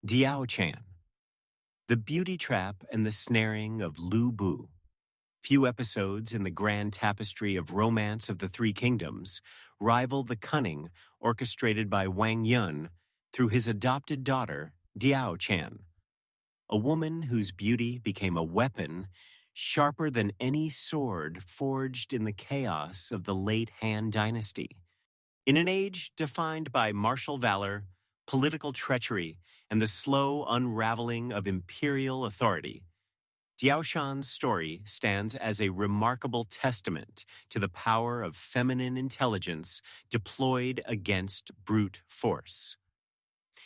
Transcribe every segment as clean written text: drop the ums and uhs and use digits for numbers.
Diaochan, The Beauty Trap and the Snaring of Lu Bu. Few episodes in the grand tapestry of romance of the Three Kingdoms rival the cunning orchestrated by Wang Yun through his adopted daughter, Diaochan, a woman whose beauty became a weapon sharper than any sword forged in the chaos of the late Han Dynasty. In an age defined by martial valor, political treachery, and the slow unraveling of imperial authority, Diaochan's story stands as a remarkable testament to the power of feminine intelligence deployed against brute force.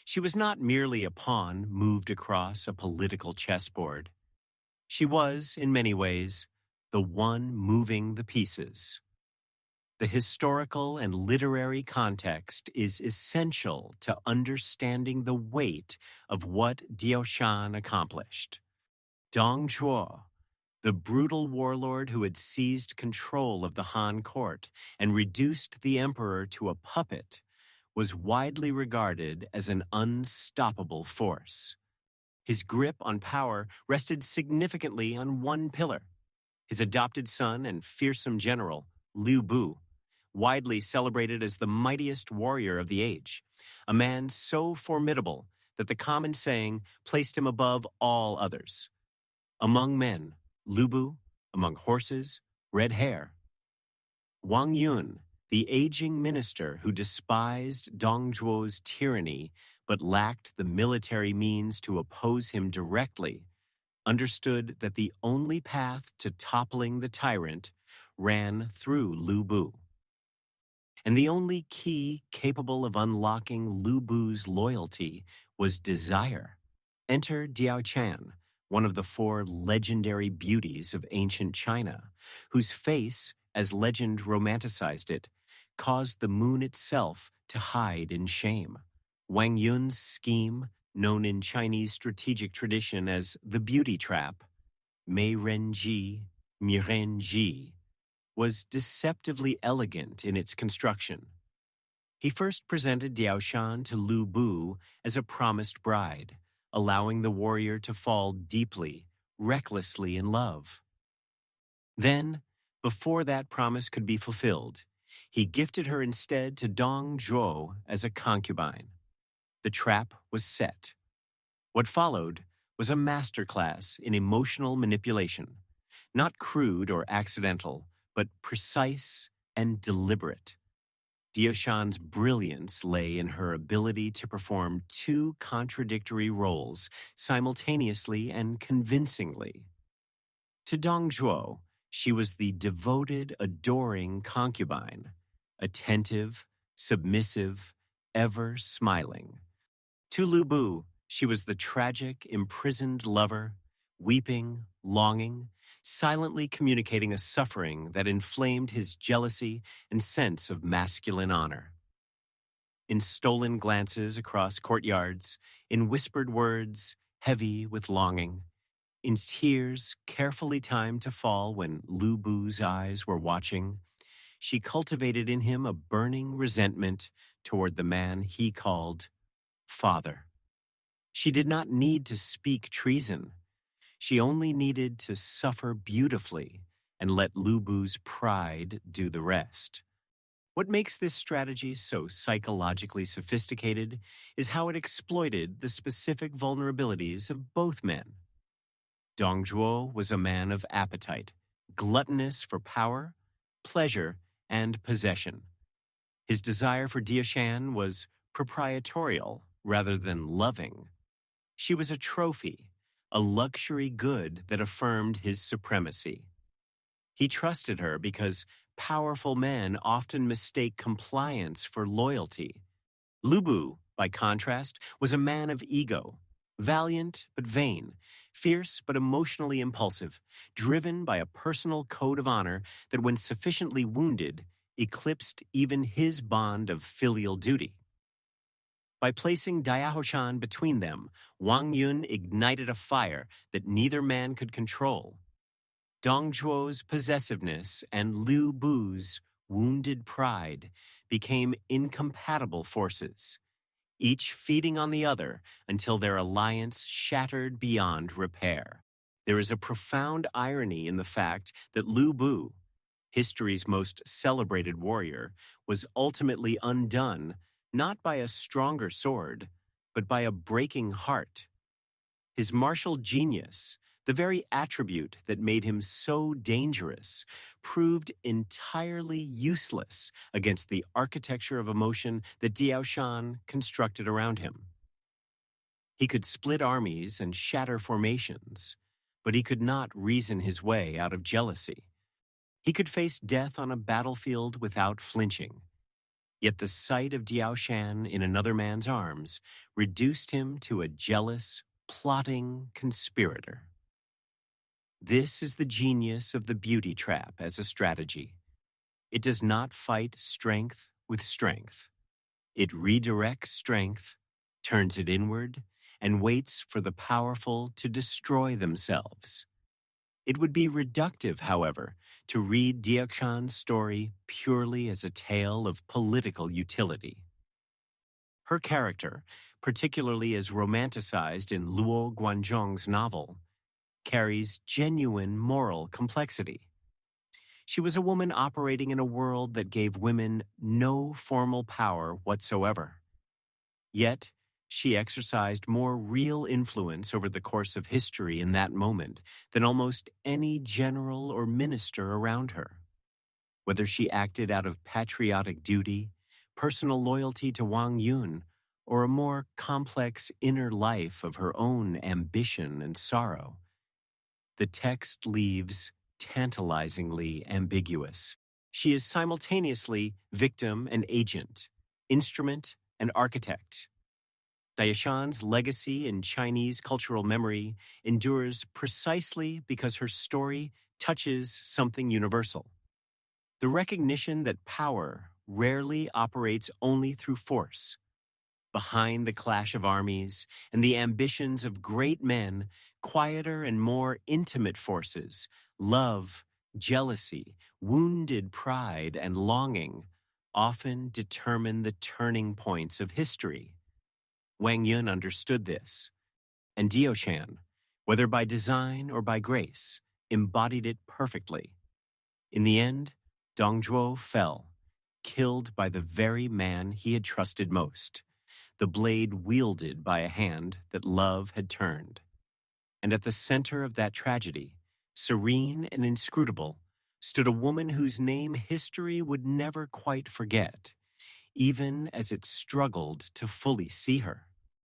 She was not merely a pawn moved across a political chessboard. She was, in many ways, the one moving the pieces. The historical and literary context is essential to understanding the weight of what Diaochan accomplished. Dong Zhuo, the brutal warlord who had seized control of the Han court and reduced the emperor to a puppet, was widely regarded as an unstoppable force. His grip on power rested significantly on one pillar: his adopted son and fearsome general, Lu Bu, widely celebrated as the mightiest warrior of the age, a man so formidable that the common saying placed him above all others. Among men, Lu Bu; among horses, red hair. Wang Yun, the aging minister who despised Dong Zhuo's tyranny but lacked the military means to oppose him directly, understood that the only path to toppling the tyrant ran through Lu Bu. And the only key capable of unlocking Lu Bu's loyalty was desire. Enter Diaochan, one of the four legendary beauties of ancient China, whose face, as legend romanticized it, caused the moon itself to hide in shame. Wang Yun's scheme, known in Chinese strategic tradition as the beauty trap, Mei Ren Ji, Mi Ren Ji, was deceptively elegant in its construction. He first presented Diaochan to Lu Bu as a promised bride, allowing the warrior to fall deeply, recklessly in love. Then, before that promise could be fulfilled, he gifted her instead to Dong Zhuo as a concubine. The trap was set. What followed was a masterclass in emotional manipulation, not crude or accidental, but precise and deliberate. Diaochan's brilliance lay in her ability to perform two contradictory roles simultaneously and convincingly. To Dong Zhuo, she was the devoted, adoring concubine, attentive, submissive, ever smiling. To Lu Bu, she was the tragic, imprisoned lover, weeping, longing, silently communicating a suffering that inflamed his jealousy and sense of masculine honor. In stolen glances across courtyards, in whispered words heavy with longing, in tears carefully timed to fall when Lu Bu's eyes were watching, she cultivated in him a burning resentment toward the man he called father. She did not need to speak treason. She only needed to suffer beautifully and let Lu Bu's pride do the rest. What makes this strategy so psychologically sophisticated is how it exploited the specific vulnerabilities of both men. Dong Zhuo was a man of appetite, gluttonous for power, pleasure, and possession. His desire for Diaochan was proprietorial rather than loving. She was a trophy, a luxury good that affirmed his supremacy. He trusted her because powerful men often mistake compliance for loyalty. Lu Bu, by contrast, was a man of ego, valiant but vain, fierce but emotionally impulsive, driven by a personal code of honor that, when sufficiently wounded, eclipsed even his bond of filial duty. By placing Diaochan between them, Wang Yun ignited a fire that neither man could control. Dong Zhuo's possessiveness and Lu Bu's wounded pride became incompatible forces. each feeding on the other until their alliance shattered beyond repair. There is a profound irony in the fact that Lu Bu, history's most celebrated warrior, was ultimately undone not by a stronger sword, but by a breaking heart. His martial genius, the very attribute that made him so dangerous, proved entirely useless against the architecture of emotion that Diaochan constructed around him. He could split armies and shatter formations, but he could not reason his way out of jealousy. He could face death on a battlefield without flinching. Yet the sight of Diaochan in another man's arms reduced him to a jealous, plotting conspirator. This is the genius of the beauty trap as a strategy. It does not fight strength with strength. It redirects strength, turns it inward, and waits for the powerful to destroy themselves. It would be reductive, however, to read Diachan's story purely as a tale of political utility. Her character, particularly as romanticized in Luo Guanzhong's novel, carries genuine moral complexity. She was a woman operating in a world that gave women no formal power whatsoever. Yet, she exercised more real influence over the course of history in that moment than almost any general or minister around her. Whether she acted out of patriotic duty, personal loyalty to Wang Yun, or a more complex inner life of her own ambition and sorrow, the text leaves tantalizingly ambiguous. She is simultaneously victim and agent, instrument and architect. Diachan's legacy in Chinese cultural memory endures precisely because her story touches something universal. The recognition that power rarely operates only through force. Behind the clash of armies and the ambitions of great men, quieter and more intimate forces, love, jealousy, wounded pride, and longing, often determine the turning points of history. Wang Yun understood this, and Diaochan, whether by design or by grace, embodied it perfectly. In the end, Dongzhuo fell, killed by the very man he had trusted most, the blade wielded by a hand that love had turned. And at the center of that tragedy, serene and inscrutable, stood a woman whose name history would never quite forget, even as it struggled to fully see her.